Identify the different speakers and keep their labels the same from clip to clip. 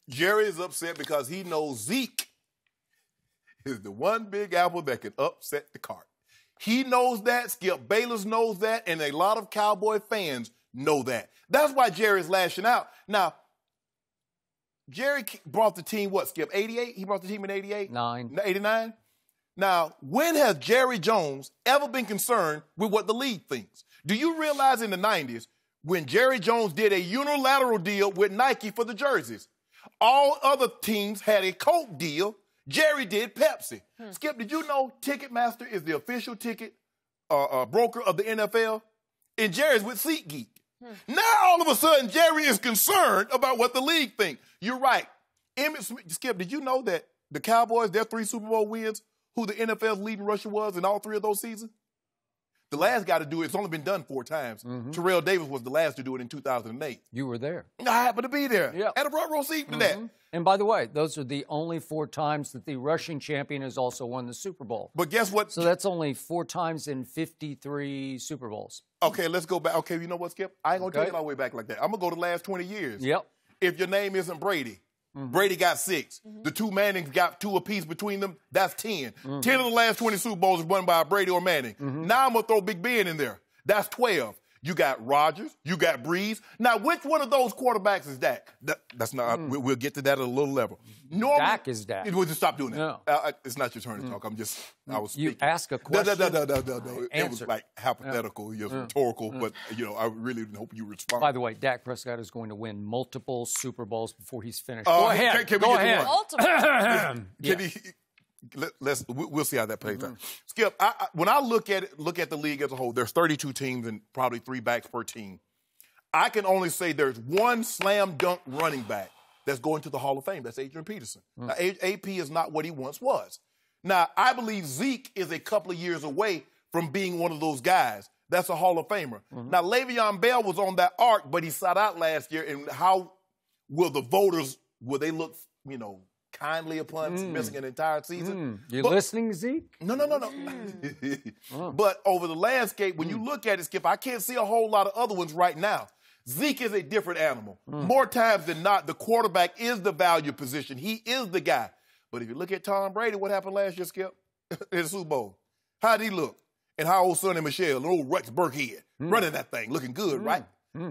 Speaker 1: Jerry is upset because he knows Zeke is the one big apple that can upset the cart. He knows that. Skip Bayless knows that. And a lot of Cowboy fans know that. That's why Jerry's lashing out. Now, Jerry brought the team, what, Skip, 88? He brought the team in 88? 89? Now, when has Jerry Jones ever been concerned with what the league thinks? Do you realize in the 90s, when Jerry Jones did a unilateral deal with Nike for the jerseys, all other teams had a Coke deal. Jerry did Pepsi. Skip, did you know Ticketmaster is the official ticket broker of the NFL? And Jerry's with SeatGeek. Now, all of a sudden, Jerry is concerned about what the league thinks. You're right. Skip, did you know that the Cowboys, their 3 Super Bowl wins, who the NFL's leading rusher was in all 3 of those seasons? The last guy to do it, it's only been done 4 times. Terrell Davis was the last to do it in 2008.
Speaker 2: You were there.
Speaker 1: I happened to be there.
Speaker 2: Yep.
Speaker 1: Had a front row seat to that.
Speaker 2: And by the way, those are the only 4 times that the rushing champion has also won the Super Bowl.
Speaker 1: But guess what?
Speaker 2: So that's only 4 times in 53 Super Bowls.
Speaker 1: Okay, let's go back. Okay, you know what, Skip? I ain't going to take it all the way back like that. I'm going to go to the last 20 years.
Speaker 2: Yep.
Speaker 1: If your name isn't Brady, Brady got 6. The 2 Mannings got 2 apiece between them. That's 10. 10 of the last 20 Super Bowls is won by Brady or Manning. Now I'm going to throw Big Ben in there. That's 12. You got Rodgers. You got Breeze. Now, which one of those quarterbacks is Dak? That's not. We'll get to that at a little level. Normally,
Speaker 2: Dak is Dak.
Speaker 1: We'll just stop doing that.
Speaker 2: No.
Speaker 1: It's not your turn to talk. I was
Speaker 2: You
Speaker 1: speaking.
Speaker 2: ask a question.
Speaker 1: No. It was like hypothetical, rhetorical, but, I really hope you respond.
Speaker 2: By the way, Dak Prescott is going to win multiple Super Bowls before he's finished.
Speaker 1: Go
Speaker 2: ahead.
Speaker 1: Can we
Speaker 2: Go
Speaker 1: get
Speaker 2: ahead.
Speaker 1: Multiple. We'll see how that plays out. Skip, when I look at the league as a whole, there's 32 teams and probably 3 backs per team. I can only say there's one slam dunk running back that's going to the Hall of Fame. That's Adrian Peterson. Now, AP is not what he once was. Now, I believe Zeke is a couple of years away from being one of those guys. That's a Hall of Famer. Now, Le'Veon Bell was on that arc, but he sat out last year. And how will the voters, will they look, kindly upon missing an entire season?
Speaker 2: You listening, Zeke?
Speaker 1: No. But over the landscape, when you look at it, Skip, I can't see a whole lot of other ones right now. Zeke is a different animal. More times than not, the quarterback is the value position. He is the guy. But if you look at Tom Brady, what happened last year, Skip, in the Super Bowl? How'd he look? And how old Sonny Michel, an old Rex Burkhead, running that thing, looking good, right?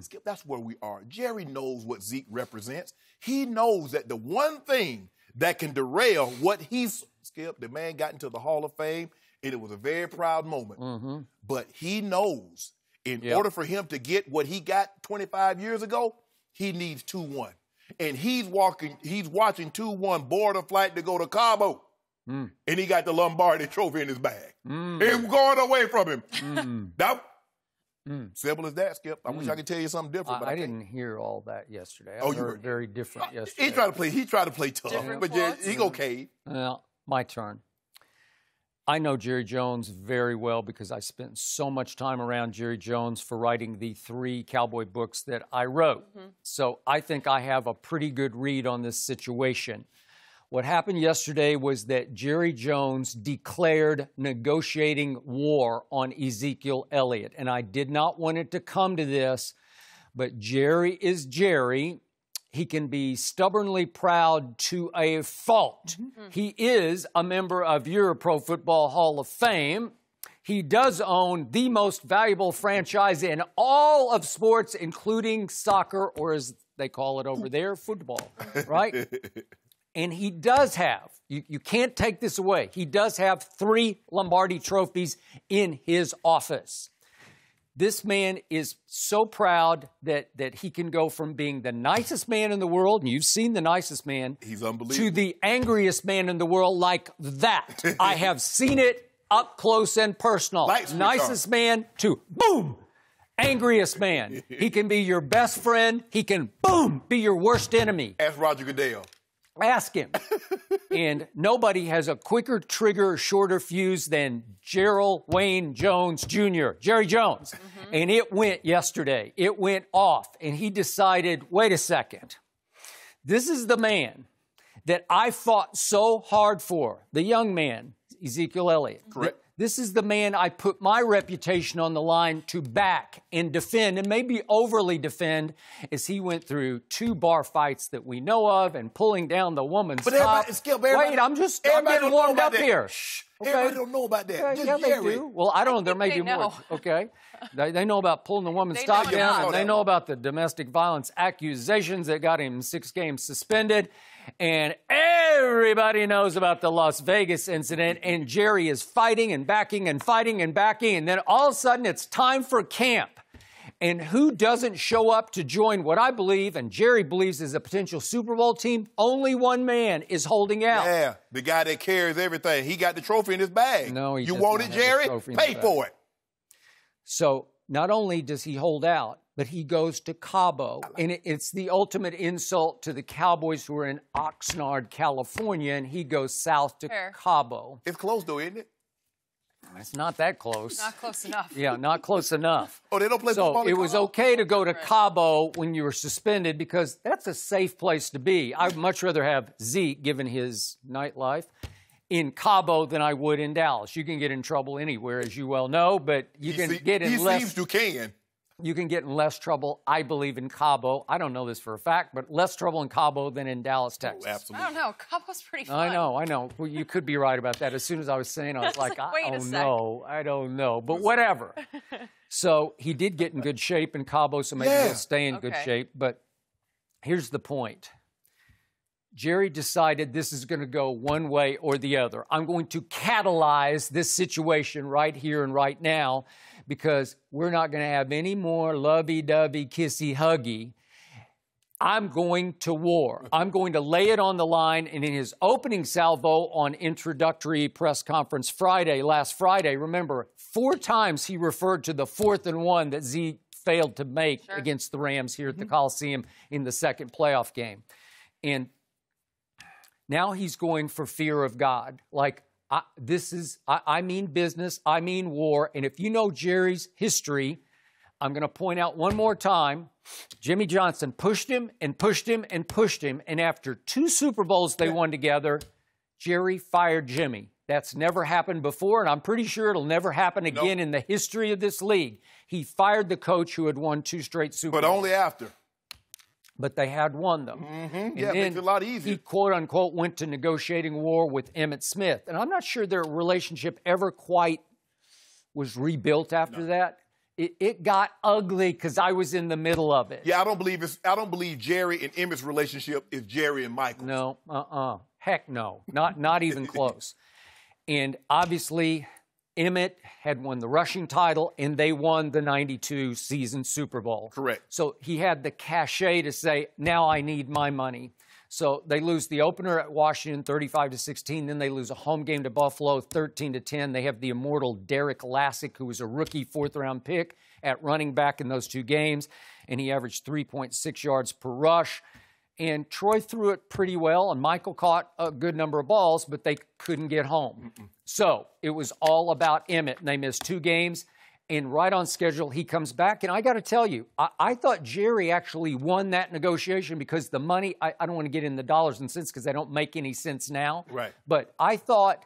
Speaker 1: Skip, that's where we are. Jerry knows what Zeke represents. He knows that the one thing that can derail what he's, Skip, the man got into the Hall of Fame, and it was a very proud moment. But he knows in order for him to get what he got 25 years ago, he needs 2-1. And he's watching 2-1 board a flight to go to Cabo. And he got the Lombardi trophy in his bag. And going away from him. Simple as that, Skip. I wish I could tell you something different. But
Speaker 2: I didn't hear all that yesterday.
Speaker 1: You
Speaker 2: heard
Speaker 1: were
Speaker 2: very different yesterday.
Speaker 1: He tried to play tough, but he okay.
Speaker 2: Well, my turn. I know Jerry Jones very well because I spent so much time around Jerry Jones for writing the 3 Cowboy books that I wrote. So I think I have a pretty good read on this situation. What happened yesterday was that Jerry Jones declared negotiating war on Ezekiel Elliott. And I did not want it to come to this, but Jerry is Jerry. He can be stubbornly proud to a fault. He is a member of your Pro Football Hall of Fame. He does own the most valuable franchise in all of sports, including soccer, or as they call it over there, football, right? And he does have, you can't take this away, he does have 3 Lombardi trophies in his office. This man is so proud that he can go from being the nicest man in the world, and you've seen the nicest man,
Speaker 1: he's unbelievable,
Speaker 2: to the angriest man in the world like that. I have seen it up close and personal. Nicest man to, boom, angriest man. He can be your best friend. He can, boom, be your worst enemy.
Speaker 1: Ask Roger Goodell.
Speaker 2: Ask him. And nobody has a quicker trigger, shorter fuse than Gerald Wayne Jones Jr., Jerry Jones. And it went yesterday. It went off. And he decided, wait a second. This is the man that I fought so hard for, the young man, Ezekiel Elliott.
Speaker 1: Correct.
Speaker 2: This is the man I put my reputation on the line to back and defend, and maybe overly defend, as he went through 2 bar fights that we know of and pulling down the woman's top. Wait, I'm getting warmed up here.
Speaker 1: Shh.
Speaker 2: Okay.
Speaker 1: Everybody don't know about that.
Speaker 2: Yeah, they do. Well, I don't know. There may be more. Okay. They know about pulling the woman's top down, and they know about the domestic violence accusations that got him 6 games suspended. And everybody knows about the Las Vegas incident, and Jerry is fighting and backing and fighting and backing, and then all of a sudden it's time for camp. And who doesn't show up to join what I believe and Jerry believes is a potential Super Bowl team? Only one man is holding out.
Speaker 1: Yeah, the guy that carries everything. He got the trophy in his bag.
Speaker 2: No, he
Speaker 1: You
Speaker 2: does
Speaker 1: want
Speaker 2: not
Speaker 1: it,
Speaker 2: have the
Speaker 1: Jerry?
Speaker 2: trophy in
Speaker 1: Pay
Speaker 2: his bag.
Speaker 1: for it.
Speaker 2: So not only does he hold out, but he goes to Cabo. And it's the ultimate insult to the Cowboys who are in Oxnard, California, and he goes south to Cabo.
Speaker 1: It's close, though, isn't it?
Speaker 2: It's not that close.
Speaker 3: Not close enough.
Speaker 2: Yeah, not close enough.
Speaker 1: Oh, they don't play football in
Speaker 2: So it was
Speaker 1: Cabo?
Speaker 2: okay to go to Cabo when you were suspended because that's a safe place to be. I'd much rather have Zeke, given his nightlife, in Cabo than I would in Dallas. You can get in trouble anywhere, as you well know, but you can get in less.
Speaker 1: He seems to can.
Speaker 2: You can get in less trouble, I believe, in Cabo. I don't know this for a fact, but less trouble in Cabo than in Dallas, Texas.
Speaker 1: Oh, absolutely.
Speaker 3: I don't know. Cabo's pretty fun.
Speaker 2: I know. Well, you could be right about that. As soon as I was saying, I was like,
Speaker 3: wait a sec.
Speaker 2: I don't know. But whatever. So he did get in good shape in Cabo, so maybe he'll stay in good shape. But here's the point. Jerry decided this is going to go one way or the other. I'm going to catalyze this situation right here and right now because we're not going to have any more lovey-dovey, kissy-huggy. I'm going to war. I'm going to lay it on the line. And in his opening salvo on introductory press conference last Friday, remember, 4 times he referred to the 4th and 1 that Zeke failed to make against the Rams here at the Coliseum in the second playoff game. And now he's going for fear of God. Like, I mean business, I mean war. And if you know Jerry's history, I'm going to point out one more time, Jimmy Johnson pushed him and pushed him and pushed him. And after 2 Super Bowls they won together, Jerry fired Jimmy. That's never happened before, and I'm pretty sure it'll never happen again in the history of this league. He fired the coach who had won 2 straight Super Bowls.
Speaker 1: But only after.
Speaker 2: But they had won them.
Speaker 1: Mm-hmm. Yeah, it makes it a lot easier.
Speaker 2: He, quote-unquote, went to negotiating war with Emmitt Smith. And I'm not sure their relationship ever quite was rebuilt after that. It got ugly because I was in the middle of it.
Speaker 1: Yeah, I don't believe Jerry and Emmitt's relationship is Jerry and Michael.
Speaker 2: No, heck no. Not even close. And obviously, Emmitt had won the rushing title, and they won the 92 season Super Bowl.
Speaker 1: Correct.
Speaker 2: So he had the cachet to say, now I need my money. So they lose the opener at Washington 35-16. Then they lose a home game to Buffalo 13-10. They have the immortal Derek Lassick, who was a rookie 4th-round pick at running back in those 2 games, and he averaged 3.6 yards per rush. And Troy threw it pretty well, and Michael caught a good number of balls, but they couldn't get home. So it was all about Emmitt, and they missed 2 games. And right on schedule, he comes back. And I got to tell you, I thought Jerry actually won that negotiation because the money, I don't want to get in the dollars and cents because they don't make any sense now.
Speaker 1: Right.
Speaker 2: But I thought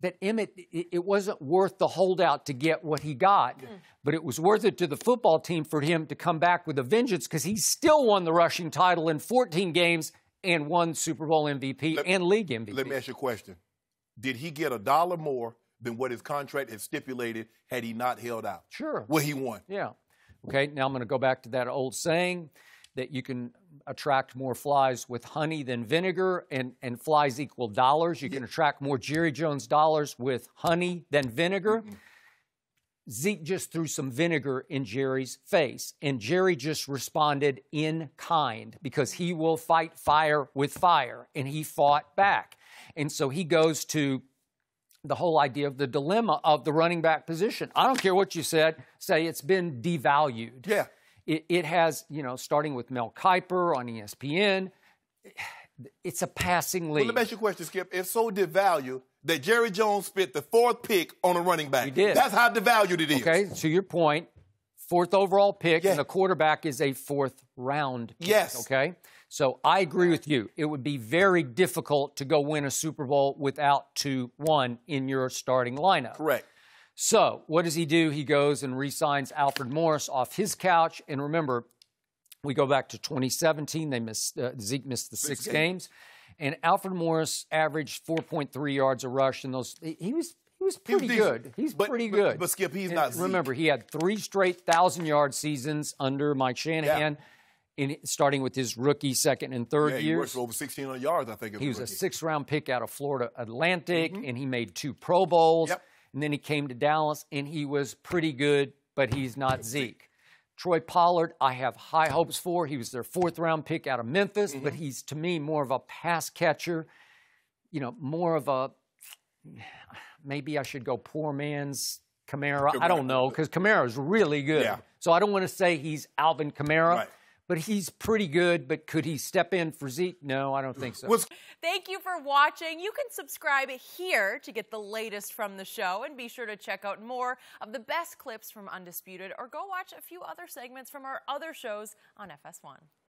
Speaker 2: that Emmitt, it wasn't worth the holdout to get what he got, but it was worth it to the football team for him to come back with a vengeance because he still won the rushing title in 14 games and won Super Bowl MVP and league MVP.
Speaker 1: Let me ask you a question. Did he get $1 more than what his contract had stipulated had he not held out?
Speaker 2: Sure.
Speaker 1: Well, he won.
Speaker 2: Yeah. Okay, now I'm going to go back to that old saying that you can attract more flies with honey than vinegar, and flies equal dollars. You can attract more Jerry Jones dollars with honey than vinegar. Zeke just threw some vinegar in Jerry's face, and Jerry just responded in kind because he will fight fire with fire, and he fought back. And so he goes to the whole idea of the dilemma of the running back position. I don't care what you say it's been devalued.
Speaker 1: Yeah.
Speaker 2: It has, starting with Mel Kiper on ESPN, it's a passing league.
Speaker 1: Well, let me ask you a question, Skip. It's so devalued that Jerry Jones spent the 4th pick on a running back.
Speaker 2: He did.
Speaker 1: That's how devalued it is.
Speaker 2: Okay, to your point, 4th overall pick, and the quarterback is a 4th round pick.
Speaker 1: Yes.
Speaker 2: Okay? So I agree with you. It would be very difficult to go win a Super Bowl without 2-1 in your starting lineup.
Speaker 1: Correct.
Speaker 2: So what does he do? He goes and re-signs Alfred Morris off his couch. And remember, we go back to 2017. Zeke missed the 6 games. And Alfred Morris averaged 4.3 yards a rush in those. He was pretty good. He's pretty good.
Speaker 1: But Skip, he's not Zeke.
Speaker 2: Remember, he had 3 straight 1,000-yard seasons under Mike Shanahan, starting with his rookie, second, and third years.
Speaker 1: He worked for over 1,600 yards, I think.
Speaker 2: He was a 6th-round pick out of Florida Atlantic, and he made 2 Pro Bowls.
Speaker 1: Yep.
Speaker 2: And then he came to Dallas, and he was pretty good, but he's not Zeke. Troy Pollard, I have high hopes for. He was their 4th-round pick out of Memphis, but he's, to me, more of a pass catcher, more of a, maybe I should go poor man's Kamara. I don't know, because Kamara is really good.
Speaker 1: Yeah.
Speaker 2: So I don't want to say he's Alvin Kamara.
Speaker 1: Right.
Speaker 2: But he's pretty good. But could he step in for Zeke? No, I don't think so.
Speaker 3: Thank you for watching. You can subscribe here to get the latest from the show. And be sure to check out more of the best clips from Undisputed, or go watch a few other segments from our other shows on FS1.